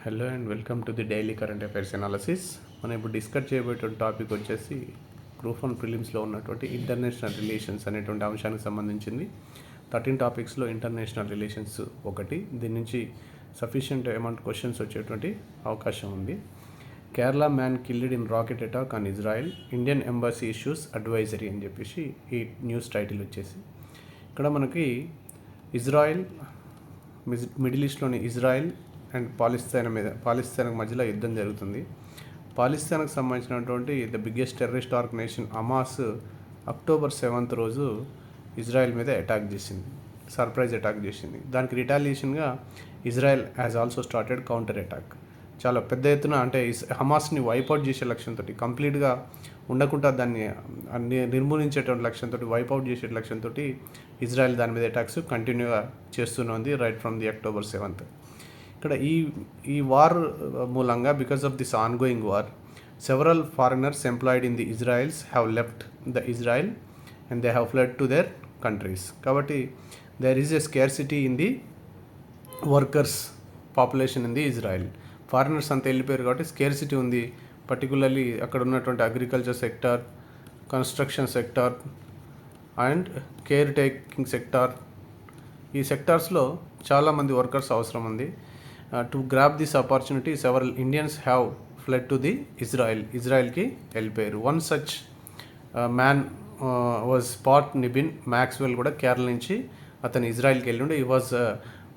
Hello and welcome to the daily current affairs analysis. మనం ఇప్పుడు discuss చేయబోయేటువంటి topic వచ్చేసి group 1 ప్రిలిమ్స్లో ఉన్నటువంటి ఇంటర్నేషనల్ రిలేషన్స్ అనేటువంటి అంశానికి సంబంధించింది. 13 టాపిక్స్లో ఇంటర్నేషనల్ రిలేషన్స్ ఒకటి. దీని నుంచి సఫిషియంట్ అమౌంట్ క్వశ్చన్స్ వచ్చేటువంటి అవకాశం ఉంది. Kerala man killed in rocket attack on Israel, Indian embassy issues advisory అని చెప్పేసి ఈ న్యూస్ టైటిల్ వచ్చేసి ఇక్కడ మనకి ఇజ్రాయెల్, మిడిల్ ఈస్ట్లోని ఇజ్రాయెల్ అండ్ పాలిస్తీన్కి మధ్యలో యుద్ధం జరుగుతుంది. పాలిస్తీన్కి సంబంధించినటువంటి the biggest terrorist organisation Hamas October 7th రోజు ఇజ్రాయెల్ మీద అటాక్ చేసింది, సర్ప్రైజ్ అటాక్ చేసింది. దానికి రిటాలియేషన్గా Israel has also started counter attack. చాలా పెద్ద ఎత్తున అంటే హమాస్ని వైపౌట్ చేసే లక్ష్యంతో, కంప్లీట్గా ఉండకుండా దాన్ని నిర్మూలించేటువంటి లక్ష్యంతో, వైపౌట్ చేసే లక్ష్యంతో ఇజ్రాయెల్ దాని మీద అటాక్స్ కంటిన్యూగా చేస్తూనే ఉంది right from the October 7th. ఇక్కడ ఈ వార్ మూలంగా because of this ongoing war several foreigners employed in the Israels have left the Israel and they have flood to their countries. కాబట్టి there is a scarcity in the workers population in the Israel. Foreigners అంతా వెళ్ళిపోయారు కాబట్టి scarcity ఉంది. Particularly అక్కడ ఉన్నటువంటి agriculture sector, construction sector and care taking sector, ఈ సెక్టార్స్లో చాలామంది వర్కర్స్ అవసరం ఉంది. To grab this opportunity several Indians have flood to the ఇజ్రాయెల్కి వెళ్ళిపోయారు. One such man was Pat Nibin Maxwell కూడా కేరళ నుంచి అతను ఇజ్రాయెల్కి వెళ్ళిండు. He was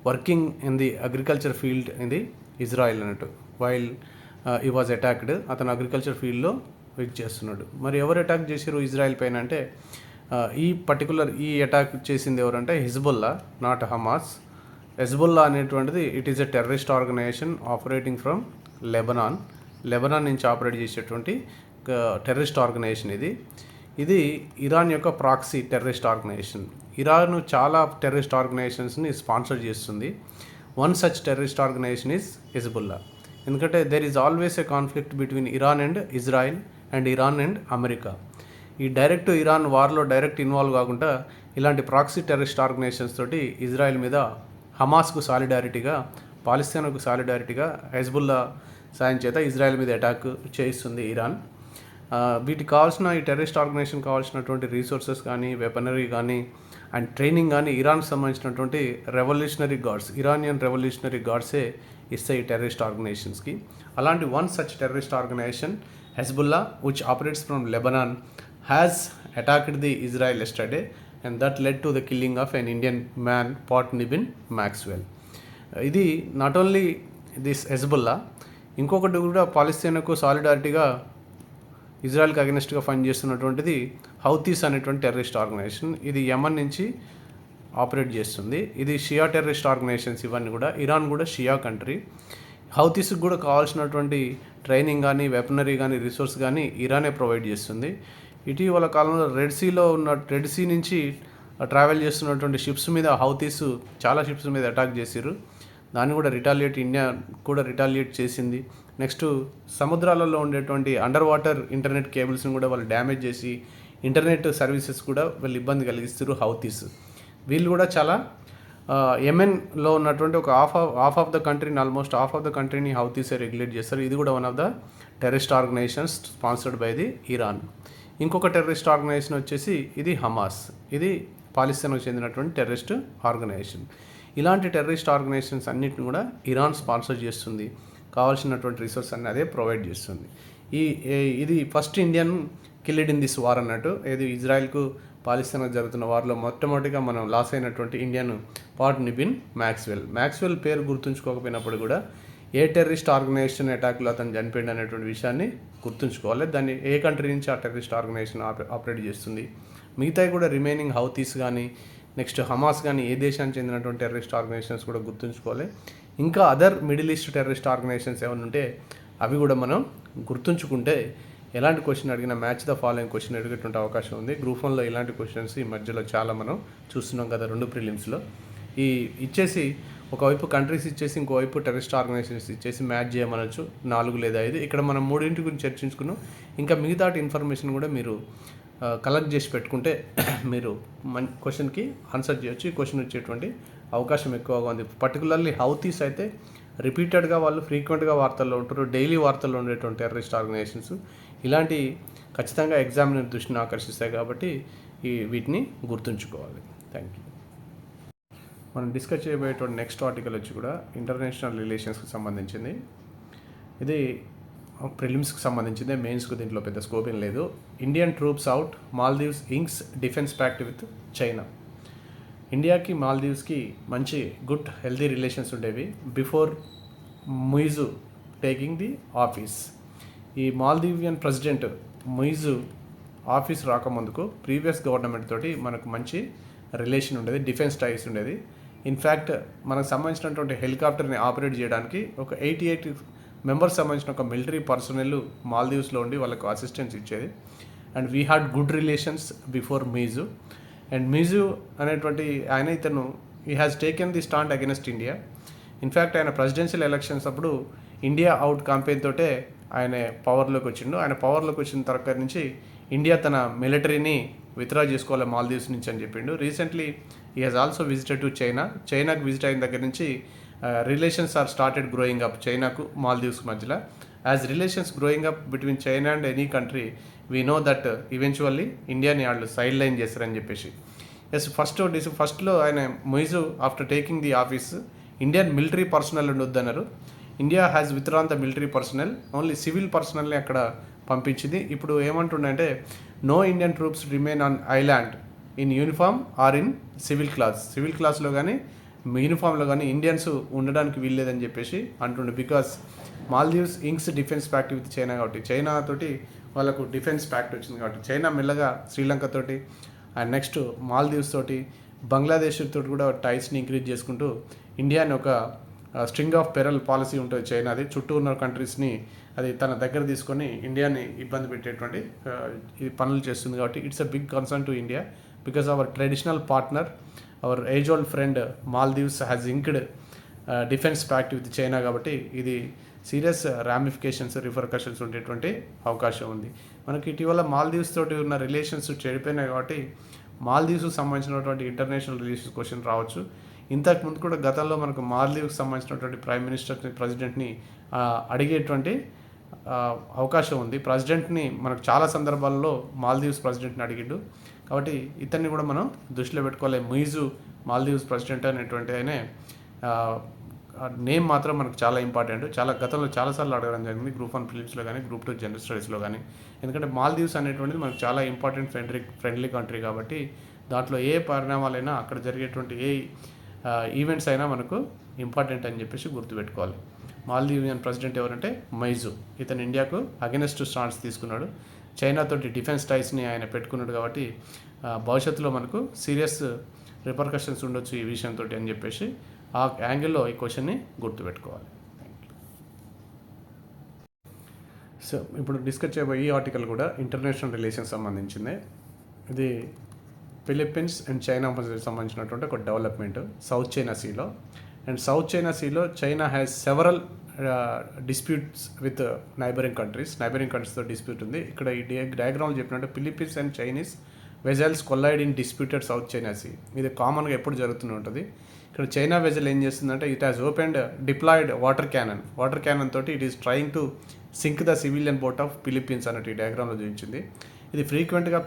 working in the agriculture field in the Israel అన్నట్టు. వైల్ ఈ వాజ్ అటాక్డ్, అతను అగ్రికల్చర్ ఫీల్డ్లో వర్క్ చేస్తున్నాడు. మరి ఎవరు అటాక్ చేశారు ఇజ్రాయెల్ పైన అంటే ఈ అటాక్ చేసింది ఎవరంటే హిజ్బుల్లా, నాట్ హమాస్. హెజ్బుల్లా అనేటువంటిది it is a terrorist organization operating from Lebanon నుంచి ఆపరేట్ చేసేటువంటి టెర్రరిస్ట్ ఆర్గనైజేషన్ ఇది ఇరాన్ యొక్క ప్రాక్సీ టెర్రరిస్ట్ ఆర్గనైజేషన్. ఇరాన్ చాలా టెర్రరిస్ట్ ఆర్గనైజేషన్స్ని స్పాన్సర్ చేస్తుంది. One such terrorist organization is Hezbollah. ఎందుకంటే there is always a conflict between Iran and Israel and Iran and America. ఈ direct Iran వార్లో direct involve కాకుండా ఇలాంటి ప్రాక్సీ టెర్రరిస్ట్ ఆర్గనైజేషన్స్ తోటి Israel మీద హమాస్కు సాలిడారిటీగా, పాలిస్తీన్కు సాలిడారిటీగా హెజ్బుల్లా సాయం చేత ఇజ్రాయెల్ మీద అటాక్ చేయిస్తుంది ఇరాన్. వీటికి కావాల్సిన ఈ టెర్రరిస్ట్ ఆర్గనైజేషన్ కావాల్సినటువంటి రీసోర్సెస్ కానీ, వెపనరీ కానీ అండ్ ట్రైనింగ్ కానీ ఇరాన్కి సంబంధించినటువంటి ఇరానియన్ రెవల్యూషనరీ గార్డ్సే ఇస్తాయి ఈ టెర్రరిస్ట్ ఆర్గనైజేషన్స్కి. అలాంటి one such terrorist organisation Hezbollah which operates from Lebanon has attacked the Israel yesterday and that led to the killing of an Indian man, Pat Nibin Maxwell. ఇది not only this Hezbollah, ఇంకొకటి కూడా పాలిస్తీన్కు సాలిడారిటీగా ఇజ్రాయెల్కి అగెనిస్ట్గా fight చేస్తున్నటువంటిది Houthis అనేటువంటి terrorist organization. ఇది యమన్ నుంచి operate చేస్తుంది. ఇది షియా terrorist organisations ఇవన్నీ కూడా. ఇరాన్ కూడా షియా కంట్రీ. హౌతీస్కి కూడా కావాల్సినటువంటి ట్రైనింగ్ కానీ, వెపనరీ కానీ, రిసోర్స్ కానీ ఇరానే ప్రొవైడ్ చేస్తుంది. ఇటీవల కాలంలో రెడ్ సీ నుంచి ట్రావెల్ చేస్తున్నటువంటి షిప్స్ మీద హౌతీస్ చాలా షిప్స్ మీద అటాక్ చేసిర్రు. దాన్ని కూడా ఇండియా కూడా రిటాలియేట్ చేసింది. నెక్స్ట్ సముద్రాలలో ఉండేటువంటి అండర్ వాటర్ ఇంటర్నెట్ కేబుల్స్ని కూడా వాళ్ళు డ్యామేజ్ చేసి ఇంటర్నెట్ సర్వీసెస్ కూడా వాళ్ళు ఇబ్బంది కలిగిస్తారు హౌతీస్. వీళ్ళు కూడా చాలా యెమెన్లో ఉన్నటువంటి ఒక హాఫ్ ఆఫ్ ద కంట్రీని, ఆల్మోస్ట్ హాఫ్ ఆఫ్ ద కంట్రీని హౌతీసే రెగ్యులేట్ చేస్తారు. ఇది కూడా one of the terrorist organizations sponsored by the Iran. ఇంకొక టెర్రరిస్ట్ ఆర్గనైజేషన్ వచ్చేసి ఇది హమాస్. ఇది పాలిస్తీన్కు చెందినటువంటి టెర్రరిస్ట్ ఆర్గనైజేషన్. ఇలాంటి టెర్రరిస్ట్ ఆర్గనైజేషన్స్ అన్నిటిని కూడా ఇరాన్ స్పాన్సర్ చేస్తుంది. కావాల్సినటువంటి రిసోర్స్ అన్ని అదే ప్రొవైడ్ చేస్తుంది. ఇది first Indian killed in this war అన్నట్టు. ఇది ఇజ్రాయెల్కు పాలిస్తీన్కు జరుగుతున్న వార్లో మొట్టమొదటిగా మనం లాస్ అయినటువంటి ఇండియన్ పాట్ నిబిన్ మ్యాక్స్వెల్ పేరు గుర్తుంచుకోకపోయినప్పుడు కూడా ఏ టెర్రరిస్ట్ ఆర్గనైజేషన్ అటాక్లో అతను చనిపోయింది అనేటువంటి విషయాన్ని గుర్తుంచుకోవాలి. దాన్ని ఏ కంట్రీ నుంచి ఆ టెర్రరిస్ట్ ఆర్గనైజేషన్ ఆపరేట్ చేస్తుంది. మిగతాయి కూడా రిమైనింగ్ హౌతీస్ కానీ, నెక్స్ట్ హమాస్ కానీ ఏ దేశానికి చెందినటువంటి టెర్రరిస్ట్ ఆర్గనైజేషన్స్ కూడా గుర్తుంచుకోవాలి. ఇంకా other middle east terrorist organisations ఏమైనా ఉంటే అవి కూడా మనం గుర్తుంచుకుంటే ఎలాంటి క్వశ్చన్ అడిగినా మ్యాచ్ ద ఫాలోయింగ్ క్వశ్చన్ అడిగేటువంటి అవకాశం ఉంది. గ్రూప్ 1లో ఇలాంటి క్వశ్చన్స్ ఈ మధ్యలో చాలా మనం చూస్తున్నాం కదా 2 ప్రిలిమ్స్లో. ఇచ్చేసి ఒకవైపు కంట్రీస్ ఇచ్చేసి ఇంకోవైపు టెర్రరిస్ట్ ఆర్గనైజేషన్స్ ఇచ్చేసి మ్యాచ్ చేయమనొచ్చు 4 లేదా 5. ఇక్కడ మనం 3 గురించి చర్చించుకున్నాం. ఇంకా మిగతా ఇన్ఫర్మేషన్ కూడా మీరు కలెక్ట్ చేసి పెట్టుకుంటే మీరు క్వశ్చన్కి ఆన్సర్ చేయొచ్చు. ఈ క్వశ్చన్ వచ్చేటువంటి అవకాశం ఎక్కువగా ఉంది. పర్టికులర్లీ హౌతీస్ అయితే రిపీటెడ్గా వాళ్ళు ఫ్రీక్వెంట్గా వార్తల్లో ఉంటారు, డైలీ వార్తల్లో ఉండేటువంటి టెర్రరిస్ట్ ఆర్గనైజేషన్స్. ఇలాంటి ఖచ్చితంగా ఎగ్జామినర్ దృష్టిని ఆకర్షిస్తాయి కాబట్టి వీటిని గుర్తుంచుకోవాలి. Thank you. మనం డిస్కస్ చేయబోయేటువంటి నెక్స్ట్ ఆర్టికల్ వచ్చి కూడా ఇంటర్నేషనల్ రిలేషన్స్కి సంబంధించింది. ఇది ప్రిలిమ్స్కి సంబంధించింది, మెయిన్స్కు దీంట్లో పెద్ద స్కోప్ ఏం లేదు. Indian troops out, Maldives inks defence pact with China. ఇండియాకి మాల్దీవ్స్కి మంచి గుడ్ హెల్తీ రిలేషన్స్ ఉండేవి before Muizzu taking the office. ఈ మాల్దీవియన్ ప్రెసిడెంట్ ముయిజు ఆఫీస్ రాకముందుకు ప్రీవియస్ గవర్నమెంట్ తోటి మనకు మంచి రిలేషన్ ఉండేది, డిఫెన్స్ టైస్ ఉండేది. ఇన్ఫ్యాక్ట్ మనకు సంబంధించినటువంటి హెలికాప్టర్ని ఆపరేట్ చేయడానికి ఒక 88 మెంబర్స్ సంబంధించిన ఒక మిలిటరీ పర్సనల్ మాల్దీవ్స్లో ఉండి వాళ్ళకు అసిస్టెన్స్ ఇచ్చేది. And we had good relations before Muizzu. And Muizzu అనేటువంటి ఇతను he has taken the stand against India. In fact ఆయన ప్రెసిడెన్షియల్ ఎలక్షన్స్ అప్పుడు ఇండియా అవుట్ క్యాంపెయిన్ తోటే ఆయన పవర్లోకి వచ్చిండు. ఆయన పవర్లోకి వచ్చిన తర్వాత నుంచి ఇండియా తన మిలిటరీని విత్డ్రా చేసుకోవాలి మాల్దీవ్స్ నుంచి అని చెప్పిండు. Recently he has also visited to చైనాకు విజిట్ అయిన దగ్గర నుంచి relations are started growing up చైనాకు మాల్దీవ్స్ మధ్యలో. As relations growing up between China and any country, we know that eventually ఇండియాని వాళ్ళు సైడ్ లైన్ చేస్తారని చెప్పేసి. ఎస్, ఫస్ట్లో ఆయన Muizzu after taking the office Indian military personnel ఉండొద్దన్నారు. India has withdrawn the military personnel, only civil పర్సనల్ని అక్కడ పంపించింది. ఇప్పుడు ఏమంటుండంటే no Indian troops remain on island in uniform or in civil క్లాస్లో కానీ యూనిఫామ్లో కానీ ఇండియన్స్ ఉండడానికి వీల్లేదని చెప్పేసి అంటుండే. Because Maldives inks defence pact with China కాబట్టి, చైనా తోటి వాళ్ళకు డిఫెన్స్ ప్యాక్ట్ వచ్చింది కాబట్టి చైనా మెల్లగా శ్రీలంక తోటి అండ్ నెక్స్ట్ మాల్దీవ్స్ తోటి బంగ్లాదేశ్ తోటి కూడా టైస్ని ఇంక్రీజ్ చేసుకుంటూ ఇండియాని ఒక స్ట్రింగ్ ఆఫ్ పెరల్ పాలసీ ఉంటుంది చైనాది. చుట్టూ ఉన్న కంట్రీస్ని అది తన దగ్గర తీసుకొని ఇండియాని ఇబ్బంది పెట్టేటువంటి ఈ పనులు చేస్తుంది కాబట్టి it's a big concern to India because our traditional partner, our age old friend Maldives has inked defence pact with China కాబట్టి ఇది సీరియస్ రామిఫికేషన్స్ రిఫర్కషన్స్ ఉండేటువంటి అవకాశం ఉంది. మనకి ఇటీవల మాల్దీవ్స్ తోటి ఉన్న రిలేషన్స్ చెడిపోయినాయి కాబట్టి మాల్దీవ్స్కి సంబంధించినటువంటి ఇంటర్నేషనల్ రిలేషన్స్ క్వశ్చన్ రావచ్చు. ఇంతకుముందు కూడా గతంలో మనకు మాల్దీవ్స్కి సంబంధించినటువంటి ప్రైమ్ మినిస్టర్ని ప్రెసిడెంట్ని అడిగేటువంటి అవకాశం ఉంది. ప్రెసిడెంట్ని మనకు చాలా సందర్భాల్లో మాల్దీవ్స్ ప్రెసిడెంట్ని అడిగిండు కాబట్టి ఇతన్ని కూడా మనం దృష్టిలో పెట్టుకోవాలి. ముయిజు మాల్దీవ్స్ ప్రెసిడెంట్ అనేటువంటి ఆయనే నేమ్ మాత్రం మనకు చాలా ఇంపార్టెంట్. గతంలో చాలాసార్లు అడగడం జరిగింది గ్రూప్ 1 ప్రిలిమ్స్లో కానీ గ్రూప్ 2 జనరల్ స్టడీస్లో కానీ. ఎందుకంటే మాల్దీవ్స్ అనేటువంటిది మనకు చాలా ఇంపార్టెంట్ ఫ్రెండ్లీ కంట్రీ కాబట్టి దాంట్లో ఏ పరిణామాలైనా అక్కడ జరిగేటువంటి ఏ ఈవెంట్స్ అయినా మనకు ఇంపార్టెంట్ అని చెప్పేసి గుర్తుపెట్టుకోవాలి. మాల్దీవియన్ ప్రెసిడెంట్ ఎవరంటే మైజు. ఇతను ఇండియాకు అగెనెస్ట్ స్టాండ్స్ తీసుకున్నాడు. చైనాతోటి డిఫెన్స్ టైస్ని ఆయన పెట్టుకున్నాడు కాబట్టి భవిష్యత్తులో మనకు సీరియస్ రిపర్కషన్స్ ఉండొచ్చు ఈ విషయంతో అని చెప్పేసి ఆ యాంగిల్లో ఈ క్వశ్చన్ని గుర్తుపెట్టుకోవాలి. సో ఇప్పుడు డిస్కస్ చేయబోయే ఈ ఆర్టికల్ కూడా ఇంటర్నేషనల్ రిలేషన్స్ సంబంధించింది. ఇది ఫిలిప్పీన్స్ అండ్ చైనా మధ్య సంబంధించినటువంటి ఒక డెవలప్మెంట్ సౌత్ చైనా సీలో. అండ్ సౌత్ చైనా సీలో China has several disputes with neighbouring కంట్రీస్తో డిస్ప్యూట్ ఉంది. ఇక్కడ ఈ డయాగ్రామ్లో చెప్పినట్టు Philippines and Chinese vessels collide in disputed South China Sea. ఇది కామన్గా ఎప్పుడు జరుగుతూనే ఉంటుంది. ఇక్కడ చైనా వెజల్ ఏం చేస్తుందంటే it has opened deployed water cannon తోటి it is trying to sink the civilian boat of Philippines అన్నట్టు ఈ డయాగ్రామ్లో చూపించింది. ఇది ఫ్రీక్వెంట్గా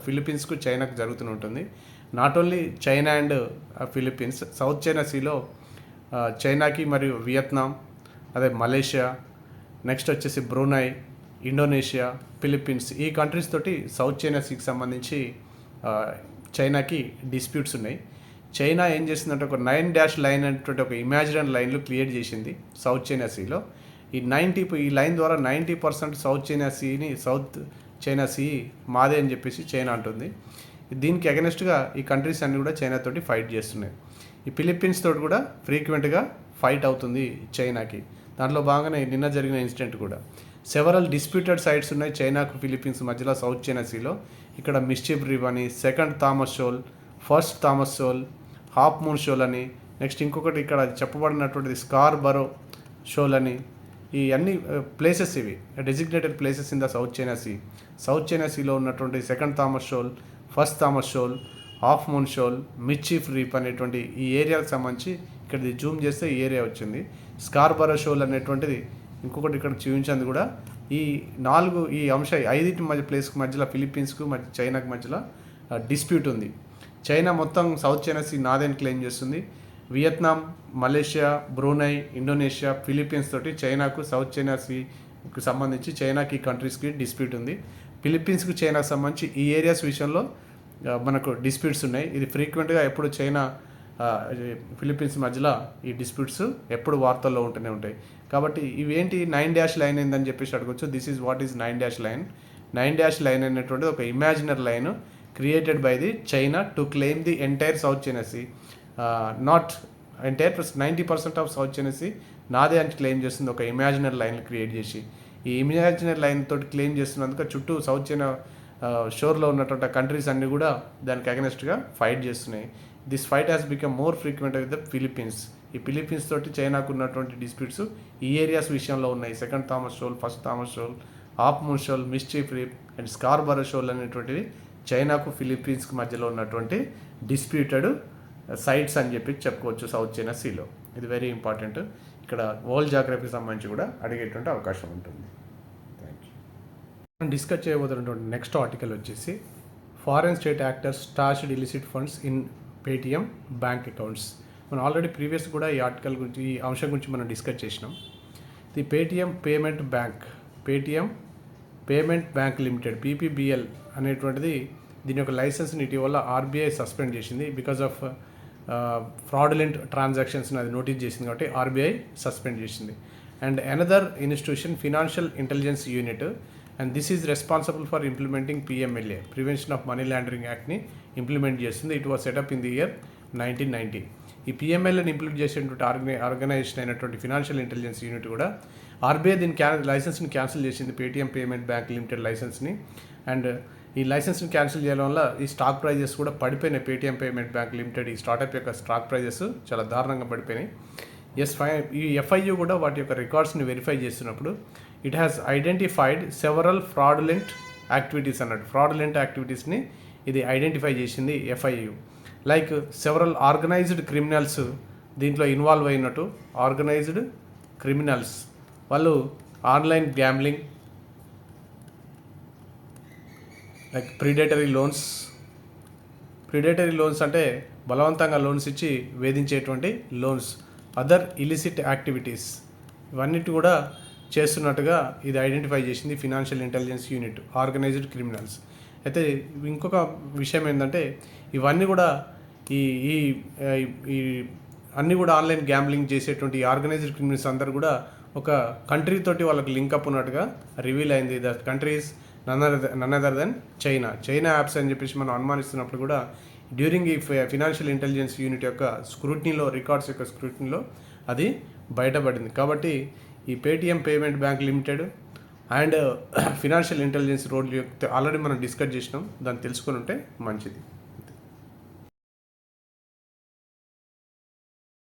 ఫిలిప్పీన్స్కు చైనాకు జరుగుతూ ఉంటుంది. Not only China and Philippines, South China సీలో చైనాకి మరియు వియత్నాం, అదే మలేషియా, నెక్స్ట్ వచ్చేసి బ్రూనై, ఇండోనేషియా, ఫిలిప్పీన్స్ ఈ కంట్రీస్ తోటి సౌత్ చైనా సీకి సంబంధించి చైనాకి డిస్ప్యూట్స్ ఉన్నాయి. చైనా ఏం చేసిందంటే ఒక 9 లైన్ అనేటువంటి ఒక ఇమాజినరీ లైన్లు క్రియేట్ చేసింది సౌత్ చైనా సీలో. ఈ లైన్ ద్వారా 90% సౌత్ చైనా సీ మాదే అని చెప్పేసి చైనా అంటుంది. దీనికి అగెనెస్ట్గా ఈ కంట్రీస్ అన్నీ కూడా చైనాతోటి ఫైట్ చేస్తున్నాయి. ఈ ఫిలిప్పీన్స్ తోటి కూడా ఫ్రీక్వెంట్గా ఫైట్ అవుతుంది చైనాకి. దాంట్లో భాగంగానే నిన్న జరిగిన ఇన్సిడెంట్ కూడా సెవరల్ డిస్ప్యూటెడ్ సైట్స్ ఉన్నాయి చైనాకు ఫిలిప్పీన్స్ మధ్యలో సౌత్ చైనా సీలో. ఇక్కడ మిస్చిఫ్ రివ్ అని, Second Thomas Shoal, First Thomas Shoal, Half Moon Shoal అని, నెక్స్ట్ ఇంకొకటి ఇక్కడ చెప్పబడినటువంటిది స్కార్బరో షోల్ అని. ఈ అన్ని ప్లేసెస్ ఇవి designated places in the South China సీలో ఉన్నటువంటి Second Thomas Shoal, First Thomas Shoal, Half Moon Shoal, Mischief Reef అనేటువంటి ఈ ఏరియాకి సంబంధించి ఇక్కడ జూమ్ చేస్తే ఈ ఏరియా వచ్చింది. స్కార్బరో షోల్ అనేటువంటిది ఇంకొకటి ఇక్కడ చూపించింది కూడా. ఈ ఐదింటి ప్లేస్కి మధ్యలో ఫిలిప్పీన్స్కు చైనాకు మధ్యలో డిస్ప్యూట్ ఉంది. చైనా మొత్తం సౌత్ చైనా సీ నాదని క్లెయిమ్ చేస్తుంది. Vietnam, Malaysia, Brunei, Indonesia, Philippines తోటి చైనాకు సౌత్ చైనా సీకి సంబంధించి చైనాకి కంట్రీస్కి డిస్ప్యూట్ ఉంది. ఫిలిప్పీన్స్కు చైనాకు సంబంధించి ఈ ఏరియాస్ విషయంలో మనకు డిస్ప్యూట్స్ ఉన్నాయి. ఇది ఫ్రీక్వెంట్గా ఎప్పుడు చైనా ఫిలిప్పీన్స్ మధ్యలో ఈ డిస్ప్యూట్స్ ఎప్పుడు వార్తల్లో ఉంటూనే ఉంటాయి. కాబట్టి ఇవేంటి 9 లైన్ ఏందని చెప్పేసి అడగవచ్చు. This is what is 9 line. 9 line అనేటువంటిది ఒక imaginary line created by the China to claim the entire South China Sea, not entire 90% of South China Sea నాదే అని క్లెయిమ్ చేస్తుంది. ఒక ఇమాజినరీ లైన్ క్రియేట్ చేసి ఈ ఇమాజినరీ లైన్ తోటి claim చేస్తున్నందుకు చుట్టూ సౌత్ చైనా షోర్లో ఉన్నటువంటి కంట్రీస్ అన్నీ కూడా దానికి అగెనెస్ట్గా ఫైట్ చేస్తున్నాయి. This fight has become more frequent with the Philippines. ఈ ఫిలిప్పీన్స్ తోటి చైనాకు ఉన్నటువంటి డిస్ప్యూట్స్ ఈ ఏరియాస్ విషయంలో ఉన్నాయి. Second Thomas Shoal, First Thomas Shoal, Half Moon shawl, mischief reap and Scarborough shawl అనేటువంటివి చైనాకు ఫిలిప్పీన్స్కి మధ్యలో ఉన్నటువంటి డిస్ప్యూటెడ్ సైట్స్ అని చెప్పి చెప్పుకోవచ్చు సౌత్ చైనా సీలో. ఇది వెరీ ఇంపార్టెంట్. ఇక్కడ వరల్డ్ జాగ్రఫీకి సంబంధించి కూడా అడిగేటువంటి అవకాశం ఉంటుంది. Thank you. మనం డిస్కస్ చేయబోతున్నటువంటి నెక్స్ట్ ఆర్టికల్ వచ్చేసి foreign state actors stashed illicit funds in Paytm bank accounts. మనం ఆల్రెడీ ప్రీవియస్ కూడా ఈ ఆర్టికల్ గురించి, ఈ అంశం గురించి మనం డిస్కస్ చేసినాం. The Paytm payment bank limited PPBL అనేటువంటిది దీని యొక్క లైసెన్స్ని ఇటీవల ఆర్బీఐ సస్పెండ్ చేసింది. బికాజ్ ఆఫ్ ఫ్రాడులెంట్ ట్రాన్సాక్షన్స్ని అది నోటీస్ చేసింది కాబట్టి ఆర్బీఐ సస్పెండ్ చేసింది. And another institution financial intelligence unit and this is responsible for implementing PMLA prevention of money laundering యాక్ట్ని ఇంప్లిమెంట్ చేస్తుంది. It was set up in the year 1990. ఈ పిఎంఎల్ఏని ఇంప్లిమెంట్ చేసేటువంటి ఆర్గనైజేషన్ అయినటువంటి ఫినాన్షియల్ ఇంటెలిజెన్స్ యూనిట్ కూడా RBI దీని లైసెన్స్ని క్యాన్సిల్ చేసింది, పేటిఎం పేమెంట్ బ్యాంక్ లిమిటెడ్ లైసెన్స్ని. అండ్ ఈ లైసెన్స్ని క్యాన్సిల్ చేయడం వల్ల ఈ స్టాక్ ప్రైజెస్ కూడా పడిపోయినాయి. పేటిఎం పేమెంట్ బ్యాంక్ లిమిటెడ్ ఈ స్టార్టప్ యొక్క స్టాక్ ప్రైజెస్ చాలా దారుణంగా పడిపోయినాయి. ఈ ఎఫ్ఐయు కూడా వాటి యొక్క రికార్డ్స్ని వెరిఫై చేస్తున్నప్పుడు it has identified several fraudulent activities అన్నట్టు. ఫ్రాడులెంట్ యాక్టివిటీస్ని ఇది ఐడెంటిఫై చేసింది FIU. Like several organised criminals దీంట్లో ఇన్వాల్వ్ అయినట్టు. ఆర్గనైజ్డ్ క్రిమినల్స్ వాళ్ళు online gambling, like predatory loans అంటే బలవంతంగా లోన్స్ ఇచ్చి వేధించేటువంటి లోన్స్, అదర్ ఇలిసిట్ యాక్టివిటీస్ ఇవన్నిటి కూడా చేస్తున్నట్టుగా ఇది ఐడెంటిఫై చేసింది financial intelligence unit, organised criminals. అయితే ఇంకొక విషయం ఏంటంటే ఇవన్నీ కూడా ఈ అన్నీ కూడా ఆన్లైన్ గ్యాంబ్లింగ్ చేసేటువంటి ఆర్గనైజ్డ్ క్రిమినల్స్ అందరూ కూడా ఒక కంట్రీ తోటి వాళ్ళకి లింకప్ ఉన్నట్టుగా రివీల్ అయింది. The countries none other than China apps అని చెప్పేసి మనం అనుమానిస్తున్నప్పుడు కూడా డ్యూరింగ్ ఈ ఫినాన్షియల్ ఇంటెలిజెన్స్ యూనిట్ యొక్క స్క్రూటినీలో, రికార్డ్స్ యొక్క స్క్రూటినీలో అది బయటపడింది. కాబట్టి ఈ Paytm payment bank limited and financial intelligence role already మనం డిస్కస్ చేసినాం, దాన్ని తెలుసుకొని ఉంటే మంచిది.